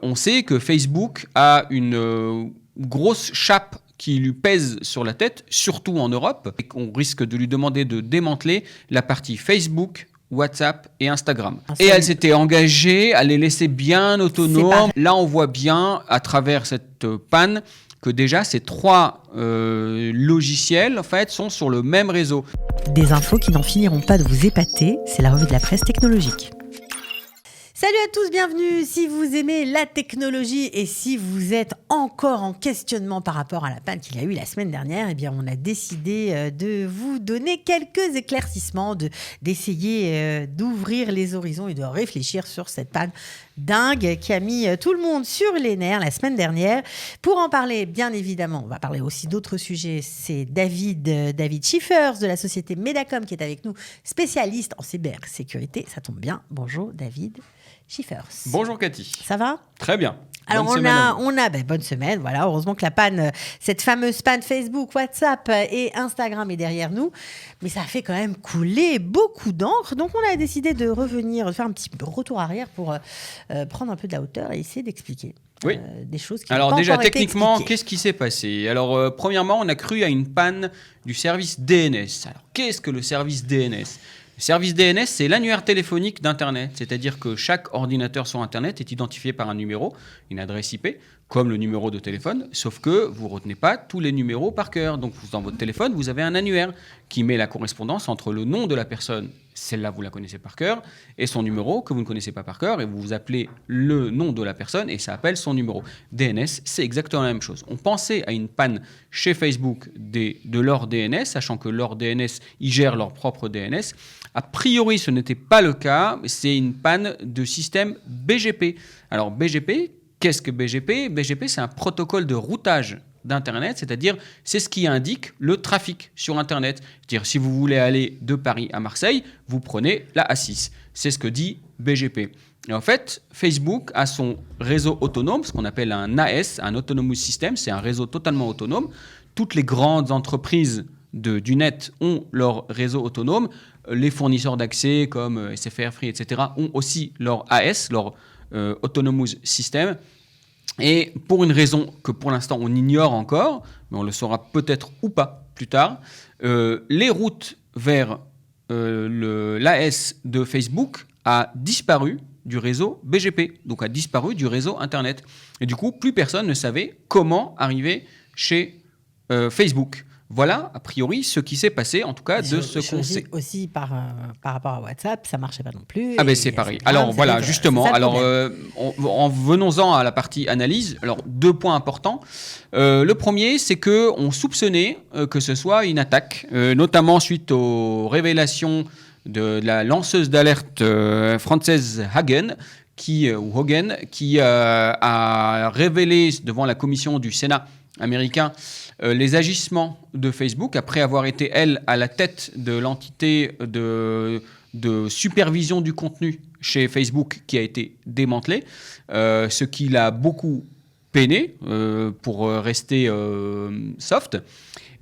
On sait que Facebook a une grosse chape qui lui pèse sur la tête, surtout en Europe, et qu'on risque de lui demander de démanteler la partie Facebook, WhatsApp et Instagram. Et elle s'était engagée à les laisser bien autonomes. Là, on voit bien, à travers cette panne, que déjà, ces trois logiciels, en fait, sont sur le même réseau. Des infos qui n'en finiront pas de vous épater, c'est la revue de la presse technologique. Salut à tous, bienvenue. Si vous aimez la technologie et si vous êtes encore en questionnement par rapport à la panne qu'il y a eu la semaine dernière, eh bien on a décidé de vous donner quelques éclaircissements, d'essayer d'ouvrir les horizons et de réfléchir sur cette panne dingue qui a mis tout le monde sur les nerfs la semaine dernière. Pour en parler, bien évidemment, on va parler aussi d'autres sujets. C'est David Schiffers de la société Medacom qui est avec nous, spécialiste en cybersécurité. Ça tombe bien. Bonjour David Schiffers. Bonjour Cathy. Ça va ? Très bien. Alors bonne semaine, voilà. Heureusement que la panne, cette fameuse panne Facebook, WhatsApp et Instagram est derrière nous, mais ça a fait quand même couler beaucoup d'encre. Donc on a décidé de revenir, de faire un petit retour arrière pour prendre un peu de la hauteur et essayer d'expliquer. Oui. Des choses qui Alors n'ont pas déjà encore été techniquement, expliquées. qu'est-ce qui s'est passé ? Alors premièrement, on a cru à une panne du service DNS. Alors qu'est-ce que le service DNS ? Le service DNS, c'est l'annuaire téléphonique d'Internet, c'est-à-dire que chaque ordinateur sur Internet est identifié par un numéro, une adresse IP, comme le numéro de téléphone, sauf que vous ne retenez pas tous les numéros par cœur. Donc dans votre téléphone, vous avez un annuaire qui met la correspondance entre le nom de la personne, celle-là vous la connaissez par cœur, et son numéro que vous ne connaissez pas par cœur, et vous appelez le nom de la personne et ça appelle son numéro. DNS, c'est exactement la même chose. On pensait à une panne chez Facebook de leur DNS, sachant que leur DNS, ils gèrent leur propre DNS. A priori, ce n'était pas le cas, c'est une panne de système BGP. Alors BGP, qu'est-ce que BGP ? BGP, c'est un protocole de routage d'Internet, c'est-à-dire c'est ce qui indique le trafic sur Internet. C'est-à-dire si vous voulez aller de Paris à Marseille, vous prenez la A6. C'est ce que dit BGP. Et en fait, Facebook a son réseau autonome, ce qu'on appelle un AS, un Autonomous System, c'est un réseau totalement autonome. Toutes les grandes entreprises du net ont leur réseau autonome. Les fournisseurs d'accès comme SFR Free, etc. ont aussi leur AS, leur Autonomous System. Et pour une raison que pour l'instant on ignore encore, mais on le saura peut-être ou pas plus tard, les routes vers l'AS de Facebook a disparu du réseau BGP, donc a disparu du réseau Internet. Et du coup, plus personne ne savait comment arriver chez Facebook. Voilà, a priori, ce qui s'est passé, en tout cas, de ce qu'on sait. Aussi par rapport à WhatsApp, ça ne marchait pas non plus. Ah ben c'est pareil. Alors voilà, justement, venons-en à la partie analyse. Alors, 2 points importants. Le premier, c'est qu'on soupçonnait que ce soit une attaque, notamment suite aux révélations de la lanceuse d'alerte Frances Haugen, qui a révélé devant la commission du Sénat américain les agissements de Facebook après avoir été, elle, à la tête de l'entité de supervision du contenu chez Facebook qui a été démantelée, ce qui l'a beaucoup peiné pour rester soft.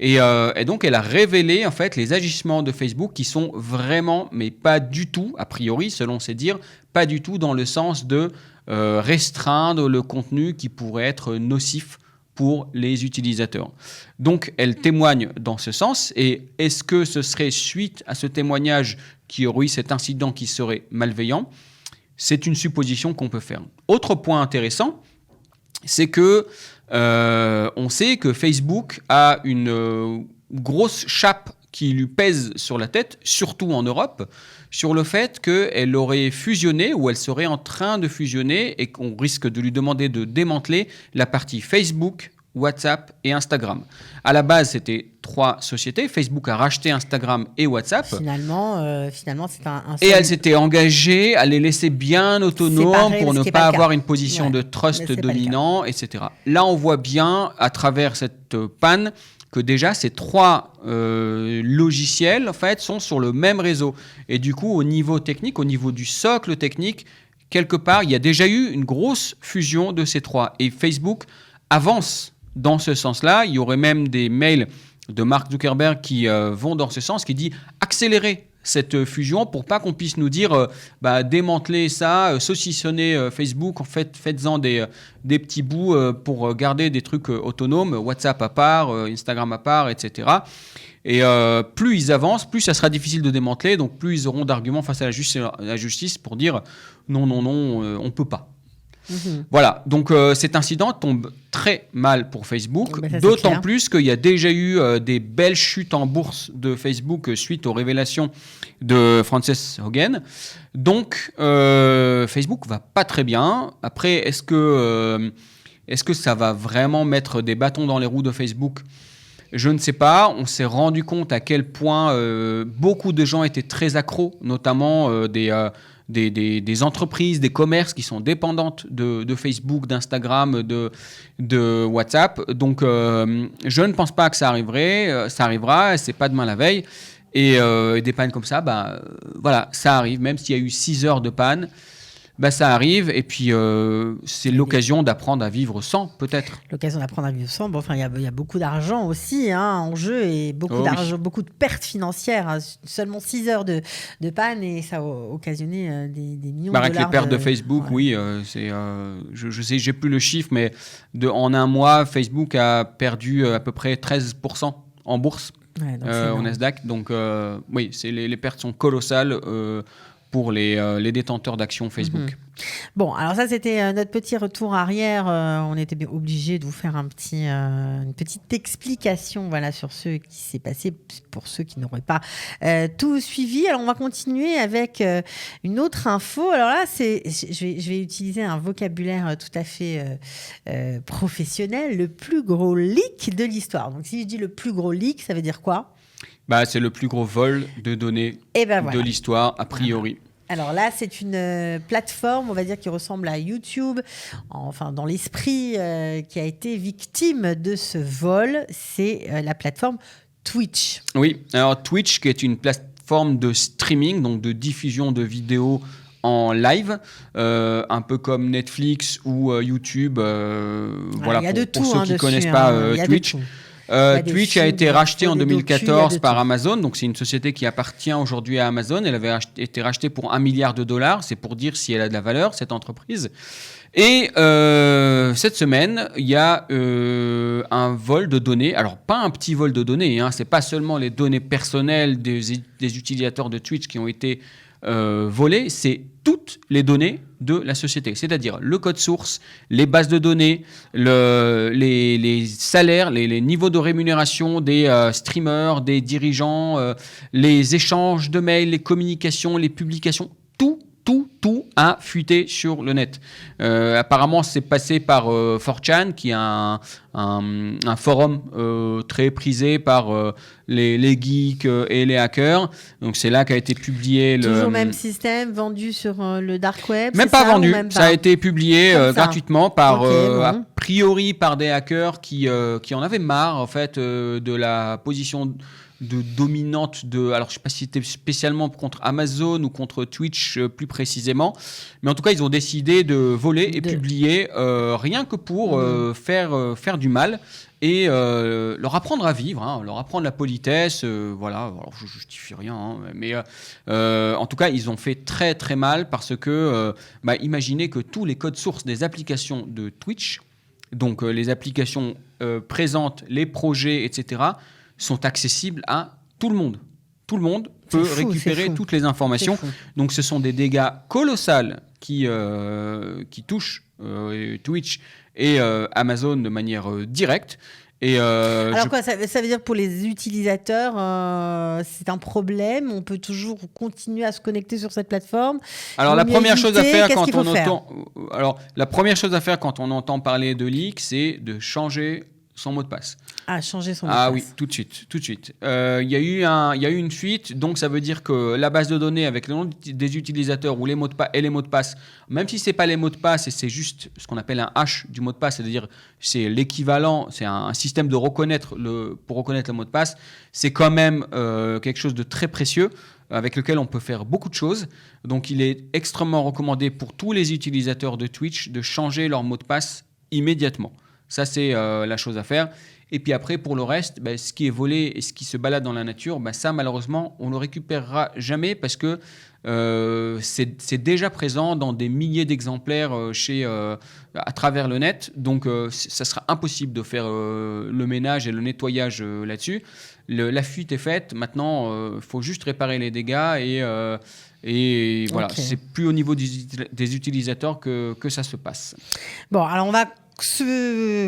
Et donc, elle a révélé en fait les agissements de Facebook qui sont vraiment, mais pas du tout, a priori, selon ses dires, pas du tout dans le sens de restreindre le contenu qui pourrait être nocif pour les utilisateurs. Donc, elle témoigne dans ce sens. Et est-ce que ce serait suite à ce témoignage qu'il y aurait eu cet incident qui serait malveillant ? C'est une supposition qu'on peut faire. Autre point intéressant, c'est que on sait que Facebook a une grosse chape qui lui pèse sur la tête, surtout en Europe, sur le fait qu'elle aurait fusionné ou elle serait en train de fusionner et qu'on risque de lui demander de démanteler la partie Facebook, WhatsApp et Instagram. À la base, c'était 3 sociétés. Facebook a racheté Instagram et WhatsApp. Finalement c'est un et elle s'était engagée à les laisser bien autonomes pour ne pas avoir une position de trust dominant, etc. Là, on voit bien, à travers cette panne, que déjà ces 3 logiciels en fait, sont sur le même réseau. Et du coup, au niveau technique, au niveau du socle technique, quelque part, il y a déjà eu une grosse fusion de ces 3. Et Facebook avance dans ce sens-là. Il y aurait même des mails de Mark Zuckerberg qui vont dans ce sens, qui dit accélérer cette fusion pour pas qu'on puisse nous dire démanteler ça, saucissonner Facebook, en fait, faites-en des petits bouts pour garder des trucs autonomes, WhatsApp à part, Instagram à part, etc. Et plus ils avancent, plus ça sera difficile de démanteler, donc plus ils auront d'arguments face à la justice pour dire non, on peut pas. Voilà, donc cet incident tombe très mal pour Facebook, d'autant plus qu'il y a déjà eu des belles chutes en bourse de Facebook suite aux révélations de Frances Haugen. Donc Facebook va pas très bien. Après, est-ce que ça va vraiment mettre des bâtons dans les roues de Facebook ? Je ne sais pas. On s'est rendu compte à quel point beaucoup de gens étaient très accros, notamment des entreprises, des commerces qui sont dépendantes de Facebook, d'Instagram, de WhatsApp. Donc, je ne pense pas que ça arriverait. Ça arrivera, c'est pas demain la veille. Et des pannes comme ça, voilà, ça arrive. Même s'il y a eu 6 heures de panne, ça arrive. Et puis, c'est l'occasion d'apprendre à vivre sans, peut-être. L'occasion d'apprendre à vivre sans. Bon, enfin, il y a beaucoup d'argent aussi en jeu et beaucoup d'argent, beaucoup de pertes financières. Seulement 6 heures de panne et ça a occasionné des millions de dollars. Avec les pertes de Facebook, oui. Je sais, j'ai plus le chiffre, mais en un mois, Facebook a perdu à peu près 13% en bourse. Ouais, au Nasdaq. Donc, oui, les pertes sont colossales pour les détenteurs d'actions Facebook. Bon, alors ça, c'était notre petit retour arrière. On était bien obligé de vous faire une petite explication sur ce qui s'est passé pour ceux qui n'auraient pas tout suivi. Alors, on va continuer avec une autre info. Alors là, je vais utiliser un vocabulaire tout à fait professionnel. Le plus gros leak de l'histoire. Donc, si je dis le plus gros leak, ça veut dire quoi ? C'est le plus gros vol de données de l'histoire, a priori. Alors là, c'est une plateforme, on va dire, qui ressemble à YouTube, enfin dans l'esprit, qui a été victime de ce vol. C'est la plateforme Twitch. Oui, alors Twitch, qui est une plateforme de streaming, donc de diffusion de vidéos en live, un peu comme Netflix ou YouTube. Voilà, pour ceux qui ne connaissent pas Twitch. Twitch a été racheté en 2014 par Amazon, donc c'est une société qui appartient aujourd'hui à Amazon. Elle avait été rachetée pour $1 milliard, c'est pour dire si elle a de la valeur, cette entreprise. Et cette semaine, il y a un vol de données, alors pas un petit vol de données, c'est pas seulement les données personnelles des utilisateurs de Twitch qui ont été volées, c'est toutes les données de la société, c'est-à-dire le code source, les bases de données, les salaires, les niveaux de rémunération des streamers, des dirigeants, les échanges de mails, les communications, les publications, tout a fuité sur le net. Apparemment, c'est passé par 4chan, qui est un forum très prisé par les geeks et les hackers. Donc, c'est là qu'a été publié Toujours le même système, vendu sur le dark web. Même pas vendu. Ça a été publié gratuitement par, a priori, par des hackers qui en avaient marre, en fait, de la position dominante alors je sais pas si c'était spécialement contre Amazon ou contre Twitch plus précisément, mais en tout cas ils ont décidé de voler et publier rien que pour faire du mal et leur apprendre à vivre, leur apprendre la politesse, voilà. Alors je justifie rien, mais en tout cas ils ont fait très très mal parce que imaginez que tous les codes sources des applications de Twitch, donc les applications présentes, les projets, etc., sont accessibles à tout le monde. Tout le monde peut récupérer toutes les informations. Donc, ce sont des dégâts colossaux qui touchent Twitch et Amazon de manière directe. Et alors quoi, ça veut dire pour les utilisateurs, c'est un problème. On peut toujours continuer à se connecter sur cette plateforme. Alors la première chose à faire quand on entend parler de leak, c'est de changer son mot de passe. Changer son mot de passe. Ah oui, tout de suite. Il y a eu une fuite, donc ça veut dire que la base de données avec le nom des utilisateurs ou les mots de passe, même si c'est pas les mots de passe et c'est juste ce qu'on appelle un hash du mot de passe, c'est-à-dire c'est l'équivalent, c'est un système pour reconnaître le mot de passe, c'est quand même quelque chose de très précieux avec lequel on peut faire beaucoup de choses. Donc il est extrêmement recommandé pour tous les utilisateurs de Twitch de changer leur mot de passe immédiatement. Ça, c'est la chose à faire. Et puis après, pour le reste, ce qui est volé et ce qui se balade dans la nature, ça, malheureusement, on ne le récupérera jamais parce que c'est déjà présent dans des milliers d'exemplaires à travers le net. Donc, ça sera impossible de faire le ménage et le nettoyage là-dessus. La fuite est faite. Maintenant, il faut juste réparer les dégâts et voilà, c'est plus au niveau des utilisateurs que ça se passe. Bon, alors on va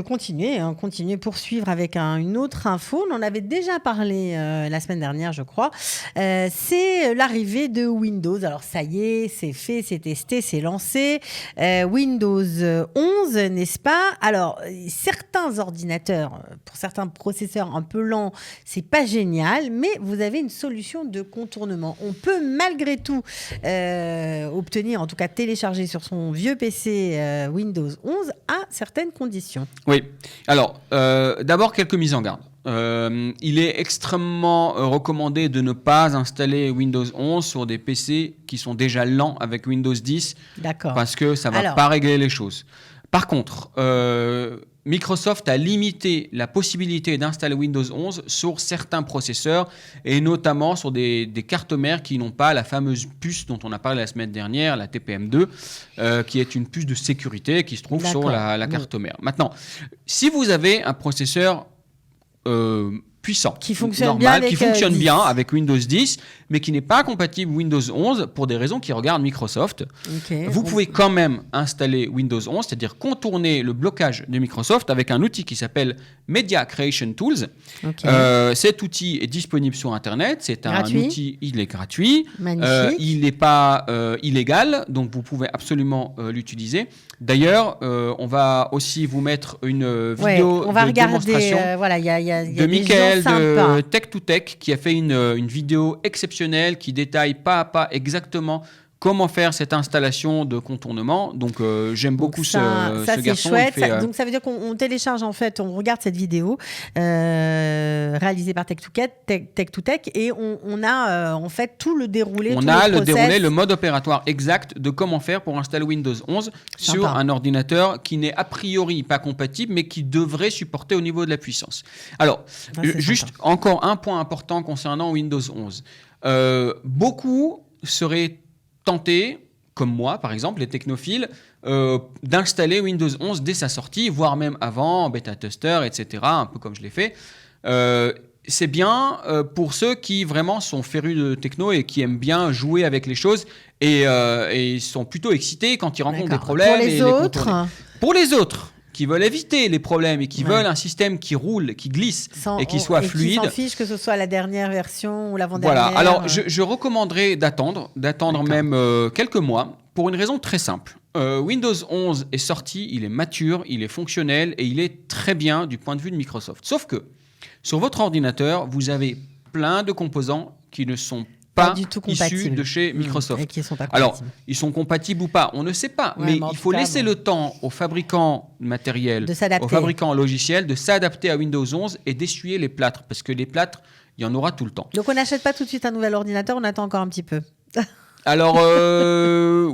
continuer, poursuivre avec une autre info. On en avait déjà parlé la semaine dernière, je crois. C'est l'arrivée de Windows. Alors ça y est, c'est fait, c'est testé, c'est lancé. Windows 11, n'est-ce pas? Alors, certains ordinateurs, pour certains processeurs un peu lents, c'est pas génial, mais vous avez une solution de contournement. On peut malgré tout obtenir, en tout cas télécharger sur son vieux PC Windows 11 à certaines conditions. Oui. Alors, d'abord, quelques mises en garde. Il est extrêmement recommandé de ne pas installer Windows 11 sur des PC qui sont déjà lents avec Windows 10. D'accord. Parce que ça ne va pas régler les choses. Par contre, Microsoft a limité la possibilité d'installer Windows 11 sur certains processeurs et notamment sur des cartes mères qui n'ont pas la fameuse puce dont on a parlé la semaine dernière, la TPM2, qui est une puce de sécurité qui se trouve sur la carte mère. Maintenant, si vous avez un processeur puissant, qui fonctionne normal, bien, qui fonctionne bien avec Windows 10, mais qui n'est pas compatible Windows 11 pour des raisons qui regardent Microsoft. Vous pouvez quand même installer Windows 11, c'est-à-dire contourner le blocage de Microsoft avec un outil qui s'appelle Media Creation Tools. Cet outil est disponible sur Internet. C'est un outil, il est gratuit. Il n'est pas illégal, donc vous pouvez absolument l'utiliser. D'ailleurs, on va aussi vous mettre une vidéo de démonstration de Michael de Tech2Tech qui a fait une vidéo exceptionnelle qui détaille pas à pas exactement comment faire cette installation de contournement. Donc, j'aime beaucoup ce garçon. C'est chouette. Donc, ça veut dire qu'on télécharge, en fait, on regarde cette vidéo réalisée par Tech2Tech et on a, en fait, tout le déroulé. On a le déroulé, le mode opératoire exact de comment faire pour installer Windows 11 sur un ordinateur qui n'est a priori pas compatible, mais qui devrait supporter au niveau de la puissance. Alors, juste encore un point important concernant Windows 11. Beaucoup seraient tentés, comme moi par exemple, les technophiles, d'installer Windows 11 dès sa sortie, voire même avant, en bêta-tester, etc., un peu comme je l'ai fait. C'est bien pour ceux qui vraiment sont férus de techno et qui aiment bien jouer avec les choses et sont plutôt excités quand ils rencontrent des problèmes. Pour les autres qui veulent éviter les problèmes et qui veulent un système qui roule, qui glisse et qui soit fluide. Qui s'en fiche que ce soit la dernière version ou l'avant-dernière. Voilà. Alors, je recommanderais d'attendre même quelques mois pour une raison très simple. Windows 11 est sorti, il est mature, il est fonctionnel et il est très bien du point de vue de Microsoft. Sauf que sur votre ordinateur, vous avez plein de composants qui ne sont pas du tout issus de chez Microsoft. Et qui sont pas alors, ils sont compatibles ou pas, on ne sait pas. Mais il faut laisser le temps aux fabricants matériels, aux fabricants logiciels de s'adapter à Windows 11 et d'essuyer les plâtres. Parce que les plâtres, il y en aura tout le temps. Donc, on n'achète pas tout de suite un nouvel ordinateur, on attend encore un petit peu. Alors,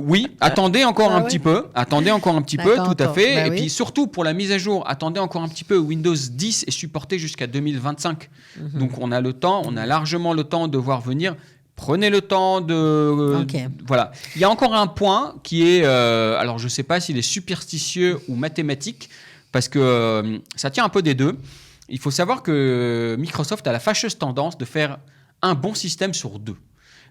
oui, attendez encore un petit peu. Attendez encore un petit peu, tout à fait. Puis surtout, pour la mise à jour, attendez encore un petit peu. Windows 10 est supporté jusqu'à 2025. Donc, on a le temps, on a largement le temps de voir venir. Prenez le temps de... Voilà. Il y a encore un point qui est... alors, je ne sais pas s'il est superstitieux ou mathématique, parce que ça tient un peu des deux. Il faut savoir que Microsoft a la fâcheuse tendance de faire un bon système sur deux.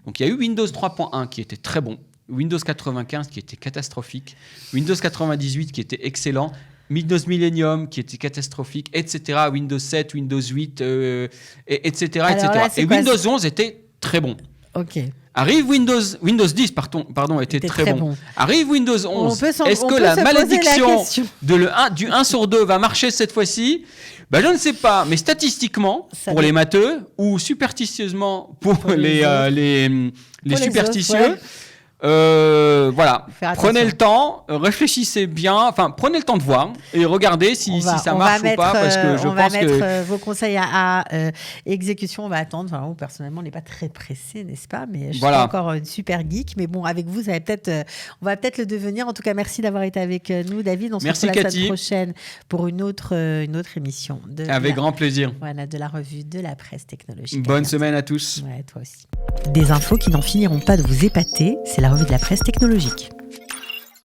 Donc, il y a eu Windows 3.1 qui était très bon, Windows 95 qui était catastrophique, Windows 98 qui était excellent, Windows Millennium qui était catastrophique, etc. Windows 7, Windows 8, etc. Là, et Windows 11 était très bon. Arrive Windows 10, pardon, était très bon. Arrive Windows 11. Est-ce que la malédiction du 1 sur 2 va marcher cette fois-ci ? Je ne sais pas, mais statistiquement, pour les matheux, ou superstitieusement pour les superstitieux, Voilà, Faire attention. prenez le temps, réfléchissez bien, enfin prenez le temps de voir et regardez si ça marche ou pas, parce que je on va pense mettre que vos conseils à exécution. On va attendre. Enfin, moi, personnellement, on n'est pas très pressé, n'est-ce pas? Mais je suis encore une super geek. Mais bon, avec vous, ça va on va peut-être le devenir. En tout cas, merci d'avoir été avec nous, David. On se retrouve la semaine prochaine pour une autre émission. Avec grand plaisir. Voilà, de la revue de la presse technologique. Bonne semaine à tous. Ouais, toi aussi. Des infos qui n'en finiront pas de vous épater, c'est la revue de la presse technologique.